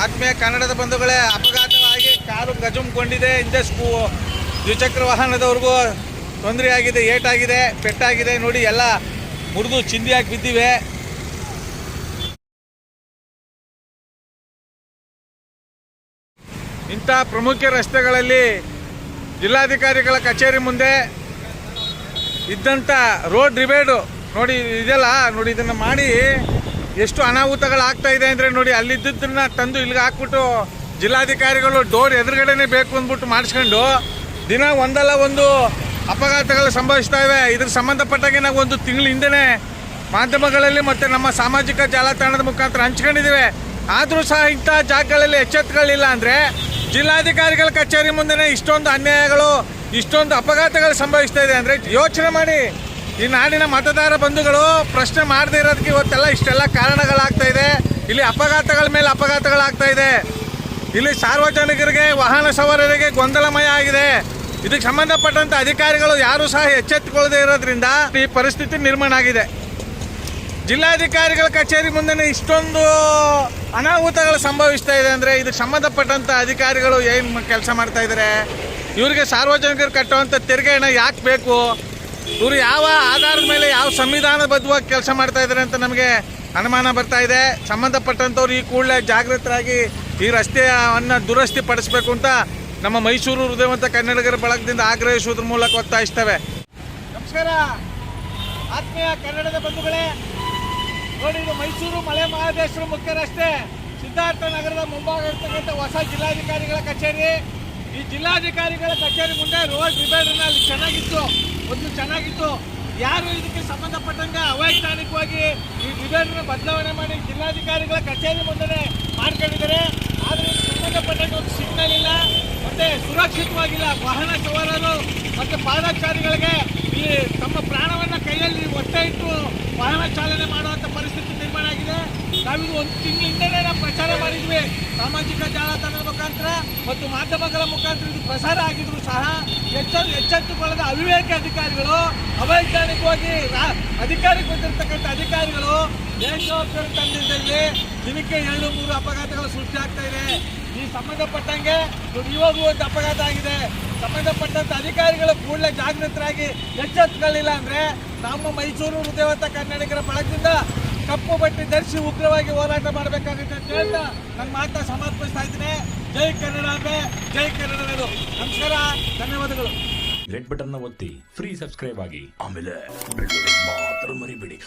ಆತ್ಮೀಯ ಕನ್ನಡದ ಬಂಧುಗಳೇ, ಅಪಘಾತವಾಗಿ ಕಾರು ಗಜುಮ್ಕೊಂಡಿದೆ. ಹಿಂದೆ ದ್ವಿಚಕ್ರ ವಾಹನದವ್ರಿಗೂ ತೊಂದರೆ ಆಗಿದೆ, ಏಟಾಗಿದೆ, ಪೆಟ್ಟಾಗಿದೆ. ನೋಡಿ, ಎಲ್ಲ ಮುರಿದು ಚಿಂದಿಯಾಗಿ ಬಿದ್ದಿವೆ. ಇಂಥ ಪ್ರಮುಖ ರಸ್ತೆಗಳಲ್ಲಿ ಜಿಲ್ಲಾಧಿಕಾರಿಗಳ ಕಚೇರಿ ಮುಂದೆ ಇದ್ದಂಥ ರೋಡ್ ರಿಬೇಡು ನೋಡಿ, ಇದೆಲ್ಲ ನೋಡಿ, ಇದನ್ನು ಮಾಡಿ ಎಷ್ಟು ಅನಾಹುತಗಳಾಗ್ತಾ ಇದೆ ಅಂದರೆ ನೋಡಿ, ಅಲ್ಲಿದ್ದನ್ನ ತಂದು ಇಲ್ಲಿಗೆ ಹಾಕ್ಬಿಟ್ಟು ಜಿಲ್ಲಾಧಿಕಾರಿಗಳು ಡೋರ್ ಎದುರುಗಡೆನೇ ಬೇಕು ಅಂದ್ಬಿಟ್ಟು ಮಾಡಿಸ್ಕೊಂಡು ದಿನ ಒಂದಲ್ಲ ಒಂದು ಅಪಘಾತಗಳು ಸಂಭವಿಸ್ತಾ ಇವೆ. ಇದ್ರ ಸಂಬಂಧಪಟ್ಟಾಗೆ ನಾವು ಒಂದು ತಿಂಗಳ ಹಿಂದೆನೇ ಮಾಧ್ಯಮಗಳಲ್ಲಿ ಮತ್ತು ನಮ್ಮ ಸಾಮಾಜಿಕ ಜಾಲತಾಣದ ಮುಖಾಂತರ ಹಂಚ್ಕೊಂಡಿದ್ದೀವಿ. ಆದರೂ ಸಹ ಇಂಥ ಜಾಗಗಳಲ್ಲಿ ಎಚ್ಚೆತ್ತುಗಳಿಲ್ಲ ಅಂದರೆ ಜಿಲ್ಲಾಧಿಕಾರಿಗಳ ಕಚೇರಿ ಮುಂದೆ ಇಷ್ಟೊಂದು ಅನ್ಯಾಯಗಳು, ಇಷ್ಟೊಂದು ಅಪಘಾತಗಳು ಸಂಭವಿಸ್ತಾ ಇದೆ ಅಂದರೆ ಯೋಚನೆ ಮಾಡಿ. ಈ ನಾಡಿನ ಮತದಾರ ಬಂಧುಗಳು ಪ್ರಶ್ನೆ ಮಾಡದೇ ಇರೋದಕ್ಕೆ ಇವತ್ತೆಲ್ಲ ಇಷ್ಟೆಲ್ಲ ಕಾರಣಗಳಾಗ್ತಾ ಇದೆ. ಇಲ್ಲಿ ಅಪಘಾತಗಳ ಮೇಲೆ ಅಪಘಾತಗಳಾಗ್ತಾ ಇದೆ. ಇಲ್ಲಿ ಸಾರ್ವಜನಿಕರಿಗೆ, ವಾಹನ ಸವಾರರಿಗೆ ಗೊಂದಲಮಯ ಆಗಿದೆ. ಇದಕ್ಕೆ ಸಂಬಂಧಪಟ್ಟಂಥ ಅಧಿಕಾರಿಗಳು ಯಾರೂ ಸಹ ಎಚ್ಚೆತ್ತುಕೊಳ್ಳದೇ ಇರೋದ್ರಿಂದ ಈ ಪರಿಸ್ಥಿತಿ ನಿರ್ಮಾಣ ಆಗಿದೆ. ಜಿಲ್ಲಾಧಿಕಾರಿಗಳ ಕಚೇರಿ ಮುಂದೆ ಇಷ್ಟೊಂದು ಅನಾಹುತಗಳು ಸಂಭವಿಸ್ತಾ ಇದೆ ಅಂದರೆ ಇದಕ್ಕೆ ಸಂಬಂಧಪಟ್ಟಂಥ ಅಧಿಕಾರಿಗಳು ಏನು ಕೆಲಸ ಮಾಡ್ತಾ ಇದ್ದಾರೆ? ಇವರಿಗೆ ಸಾರ್ವಜನಿಕರು ಕಟ್ಟುವಂಥ ತೆರಿಗೆ ಹಣ ಯಾಕೆ ಬೇಕು? ಇವರು ಯಾವ ಆಧಾರದ ಮೇಲೆ, ಯಾವ ಸಂವಿಧಾನಬದ್ಧವಾಗಿ ಕೆಲಸ ಮಾಡ್ತಾ ಇದ್ದಾರೆ ಅಂತ ನಮಗೆ ಅನುಮಾನ ಬರ್ತಾ ಇದೆ. ಸಂಬಂಧಪಟ್ಟಂಥವ್ರು ಈ ಕೂಡಲೇ ಜಾಗೃತರಾಗಿ ಈ ರಸ್ತೆಯನ್ನು ದುರಸ್ತಿ ಪಡಿಸಬೇಕು ಅಂತ ನಮ್ಮ ಮೈಸೂರು ಹೃದಯವಂತ ಕನ್ನಡಿಗರ ಬಳಗದಿಂದ ಆಗ್ರಹಿಸುವುದ್ರ ಮೂಲಕ ಒತ್ತಾಯಿಸ್ತೇವೆ. ನಮಸ್ಕಾರ ಆತ್ಮೀಯ ಕನ್ನಡದ ಬಂಧುಗಳೇ, ನೋಡಿ, ಇದು ಮೈಸೂರು ಮಲೆ ಮಹದೇಶ್ವರ ಮುಖ್ಯ ರಸ್ತೆ, ಸಿದ್ಧಾರ್ಥ ನಗರದ ಮುಂಭಾಗ ಇರ್ತಕ್ಕಂಥ ಹೊಸ ಜಿಲ್ಲಾಧಿಕಾರಿಗಳ ಕಚೇರಿ. ಈ ಜಿಲ್ಲಾಧಿಕಾರಿಗಳ ಕಚೇರಿ ಮುಂದೆ ರೋಡ್ ರಿಪೇರಿನ ಅಲ್ಲಿ ಚೆನ್ನಾಗಿತ್ತು. ಯಾರು ಇದಕ್ಕೆ ಸಂಬಂಧಪಟ್ಟಂಗೆ ಅವೈಜ್ಞಾನಿಕವಾಗಿ ಈ ರಿಪೇರಿನ ಬದಲಾವಣೆ ಮಾಡಿ ಜಿಲ್ಲಾಧಿಕಾರಿಗಳ ಕಚೇರಿ ಮುಂದೆ ಮಾಡ್ಕೊಂಡಿದ್ದಾರೆ. ಆದರೆ ಇದಕ್ಕೆ ಸಂಬಂಧಪಟ್ಟಂಗೆ ಒಂದು ಸಿಗ್ನಲ್ ಇಲ್ಲ, ಮತ್ತೆ ಸುರಕ್ಷಿತವಾಗಿಲ್ಲ. ವಾಹನ ಸವಾರರು ಮತ್ತು ಪಾದಚಾರಿಗಳಿಗೆ ಈ ತಮ್ಮ ಪ್ರಾಣವನ್ನು ಕೈಯಲ್ಲಿ ಒತ್ತೆ ಇಟ್ಟು ವಾಹನ ಚಾಲನೆ ಮಾಡುವಂಥ ಪರಿಸ್ಥಿತಿ ನಿರ್ಮಾಣ ಆಗಿದೆ. ನಾವಿದು ಒಂದು ತಿಂಗಳಿಂದಲೇ ನಾವು ಪ್ರಚಾರ ಮಾಡಿದ್ವಿ, ಸಾಮಾಜಿಕ ಜಾಲತಾಣದ ಮುಖಾಂತರ ಮತ್ತು ಮಾಧ್ಯಮಗಳ ಮುಖಾಂತರ ಇದು ಪ್ರಸಾರ ಆಗಿದ್ರು ಸಹ ಎಚ್ಚೆತ್ತುಕೊಳ್ಳದ ಅವಿವೇಕ ಅಧಿಕಾರಿಗಳು, ಅವೈಜ್ಞಾನಿಕವಾಗಿ ಅಧಿಕಾರಕ್ಕೆ ಬಂದಿರತಕ್ಕಂಥ ಅಧಿಕಾರಿಗಳು ಬೇಜವಾಬ್ದಾರಿ ತಂಡದಲ್ಲಿ ದಿನಕ್ಕೆ 2-3 ಅಪಘಾತಗಳು ಸೃಷ್ಟಿ ಆಗ್ತಾ ಇದೆ. ಈ ಸಂಬಂಧಪಟ್ಟಂಗೆ ಇವಾಗೂ ಒಂದು ಅಪಘಾತ ಆಗಿದೆ. ಸಂಬಂಧಪಟ್ಟಂಥ ಅಧಿಕಾರಿಗಳು ಕೂಡಲೇ ಜಾಗೃತರಾಗಿ ಎಚ್ಚೆತ್ತುಗಳಿಲ್ಲ ಅಂದರೆ ನಮ್ಮ ಮೈಸೂರು ಹೃದಯವಂತ ಕನ್ನಡಿಗರ ಬಳಗದಿಂದ ಕಪ್ಪು ಬಟ್ಟೆ ಧರಿಸಿ ಉಗ್ರವಾಗಿ ಹೋರಾಟ ಮಾಡಬೇಕಾಗುತ್ತೆ ಅಂತ ಹೇಳ್ತಾ ನನ್ನ ಮಾತನ್ನ ಸಮರ್ಪಿಸ್ತಾ ಇದ್ದೀನಿ. ಜೈ ಕನ್ನಡಾಂಬೆ, ಜೈ ಕನ್ನಡಗಳು. ನಮಸ್ಕಾರ, ಧನ್ಯವಾದಗಳು. ರೆಡ್ ಬಟನ್ ಒತ್ತಿ ಫ್ರೀ ಸಬ್ಸ್ಕ್ರೈಬ್ ಆಗಿ, ಆಮೇಲೆ ಮಾತ್ರ ಮರಿಬೇಡಿ.